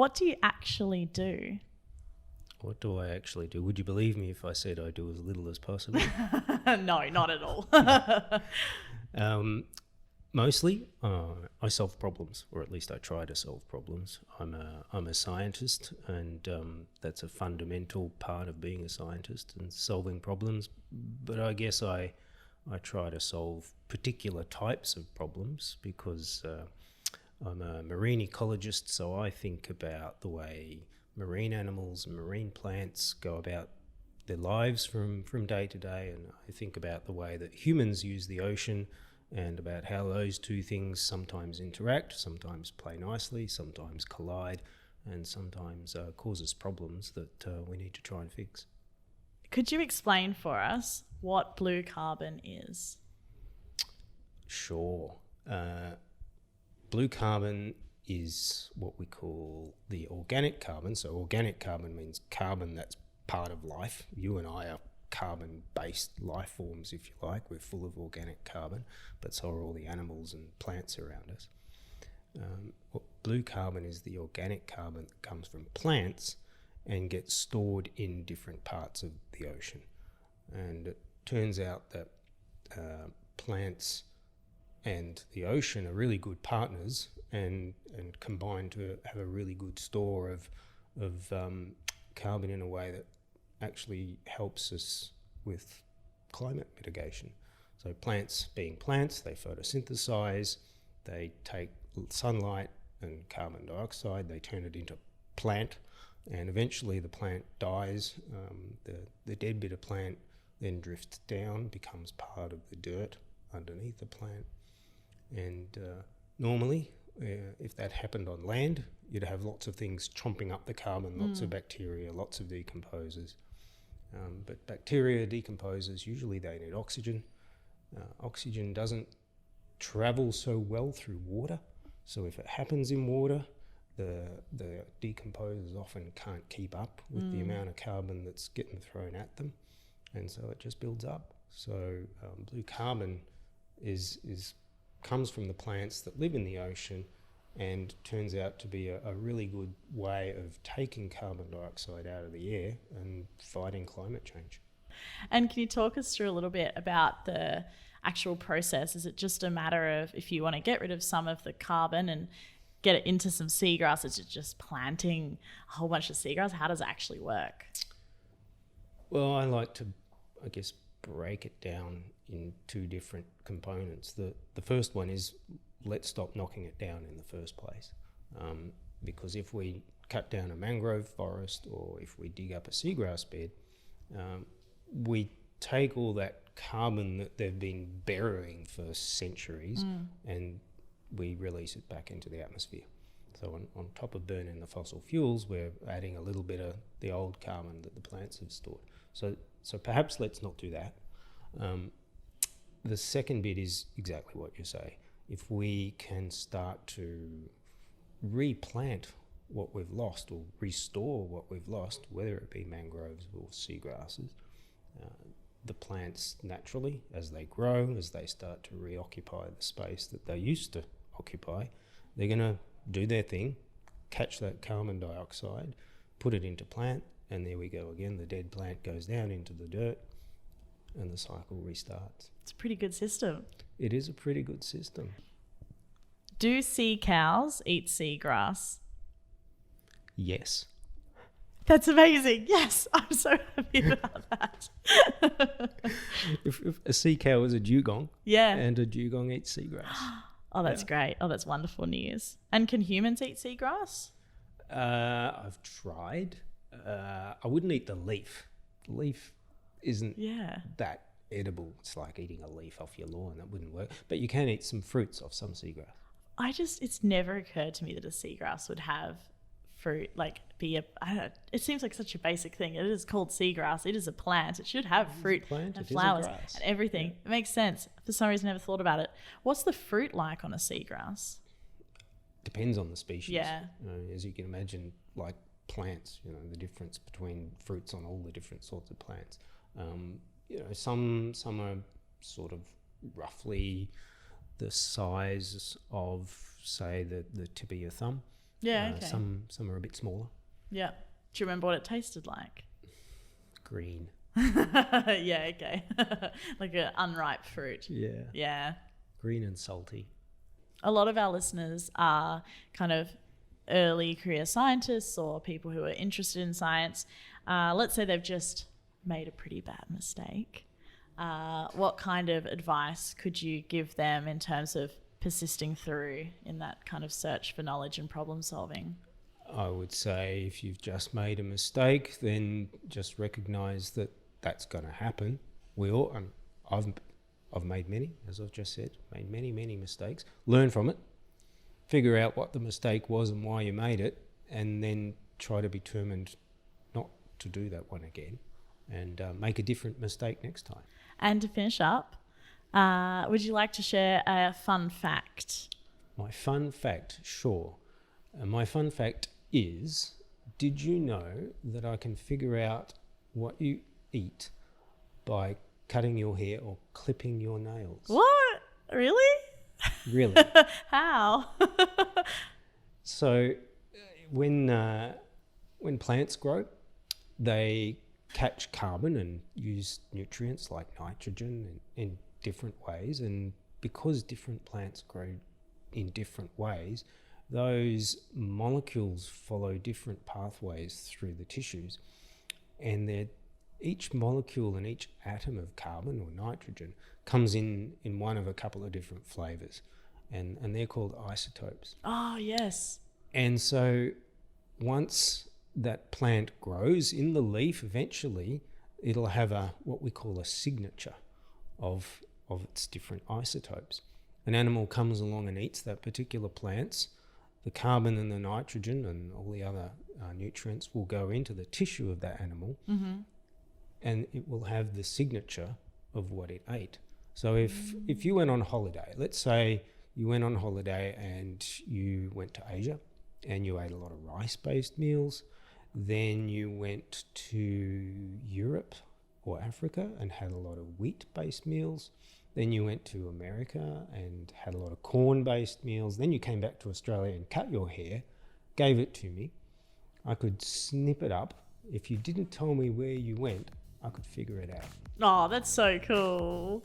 What do you actually do? What do I actually do? Would you believe me if I said I do as little as possible? No, not at all. Mostly, I solve problems, or at least I try to solve problems. I'm a scientist, and that's a fundamental part of being a scientist and solving problems. But I guess I try to solve particular types of problems because I'm a marine ecologist, so I think about the way marine animals and marine plants go about their lives from day to day, and I think about the way that humans use the ocean and about how those two things sometimes interact, sometimes play nicely, sometimes collide, and sometimes cause us problems that we need to try and fix. Could you explain for us what blue carbon is? Sure. Blue carbon is what we call the organic carbon. So organic carbon means carbon that's part of life. You and I are carbon-based life forms, if you like. We're full of organic carbon, but so are all the animals and plants around us. Blue carbon is the organic carbon that comes from plants and gets stored in different parts of the ocean. And it turns out that plants and the ocean are really good partners and combine to have a really good store of carbon in a way that actually helps us with climate mitigation. So plants being plants, they photosynthesize, they take sunlight and carbon dioxide, they turn it into plant, and eventually the plant dies. The dead bit of plant then drifts down, becomes part of the dirt underneath the plant. And normally, if that happened on land, you'd have lots of things chomping up the carbon, lots of bacteria, lots of decomposers. But bacteria decomposers, usually they need oxygen. Oxygen doesn't travel so well through water. So if it happens in water, the decomposers often can't keep up with the amount of carbon that's getting thrown at them. And so it just builds up. So blue carbon comes from the plants that live in the ocean and turns out to be a really good way of taking carbon dioxide out of the air and fighting climate change. And can you talk us through a little bit about the actual process? Is it just a matter of, if you want to get rid of some of the carbon and get it into some seagrass, is it just planting a whole bunch of seagrass? How does it actually work? Well, I like to, I guess, break it down in two different components. The first one is, let's stop knocking it down in the first place. Because if we cut down a mangrove forest or if we dig up a seagrass bed, we take all that carbon that they've been burying for centuries and we release it back into the atmosphere. So on top of burning the fossil fuels, we're adding a little bit of the old carbon that the plants have stored. So perhaps let's not do that. The second bit is exactly what you say. If we can start to replant what we've lost or restore what we've lost, whether it be mangroves or seagrasses, the plants naturally, as they grow, as they start to reoccupy the space that they used to occupy, they're going to do their thing, catch that carbon dioxide, put it into plant, and there we go again. The dead plant goes down into the dirt and the cycle restarts. It's a pretty good system. It is a pretty good system. Do sea cows eat seagrass? Yes. That's amazing. Yes, I'm so happy about that. If a sea cow is a dugong, yeah, and a dugong eats seagrass. Oh, that's great. Oh, that's wonderful news. And can humans eat seagrass? I've tried. I wouldn't eat the leaf. The leaf isn't that edible. It's like eating a leaf off your lawn. That wouldn't work. But you can eat some fruits off some seagrass. It's never occurred to me that a seagrass would have fruit, like it seems like such a basic thing. It is called seagrass. It is a plant. It should have fruit and flowers and everything. Yeah. It makes sense. For some reason, I never thought about it. What's the fruit like on a seagrass? Depends on the species. Yeah. As you can imagine, like plants, the difference between fruits on all the different sorts of plants. Some are sort of roughly the size of, say, the tip of your thumb. Yeah, okay. Some are a bit smaller. Yeah. Do you remember what it tasted like? Green. Yeah, okay. Like an unripe fruit. Yeah. Yeah. Green and salty. A lot of our listeners are kind of early career scientists or people who are interested in science. Let's say they've just made a pretty bad mistake. What kind of advice could you give them in terms of persisting through in that kind of search for knowledge and problem solving? I would say if you've just made a mistake, then just recognise that that's going to happen. We all, I've made many, as I've just said, made many mistakes. Learn from it, figure out what the mistake was and why you made it, and then try to be determined not to do that one again, and make a different mistake next time. And to finish up, would you like to share a fun fact? My fun fact, sure. My fun fact is, did you know that I can figure out what you eat by cutting your hair or clipping your nails? What? Really? Really? How? So when plants grow, they catch carbon and use nutrients like nitrogen in different ways, and because different plants grow in different ways, those molecules follow different pathways through the tissues, and each molecule and each atom of carbon or nitrogen comes in one of a couple of different flavours, and they're called isotopes. Oh, yes. And so once that plant grows in the leaf, eventually it'll have what we call a signature of its different isotopes. An animal comes along and eats that particular plant's, the carbon and the nitrogen and all the other nutrients will go into the tissue of that animal, and it will have the signature of what it ate. So if you went on holiday, let's say you went on holiday and you went to Asia and you ate a lot of rice-based meals, then you went to Europe or Africa and had a lot of wheat-based meals, then you went to America and had a lot of corn-based meals, then you came back to Australia and cut your hair, gave it to me, I could snip it up. If you didn't tell me where you went, I could figure it out. Oh, that's so cool.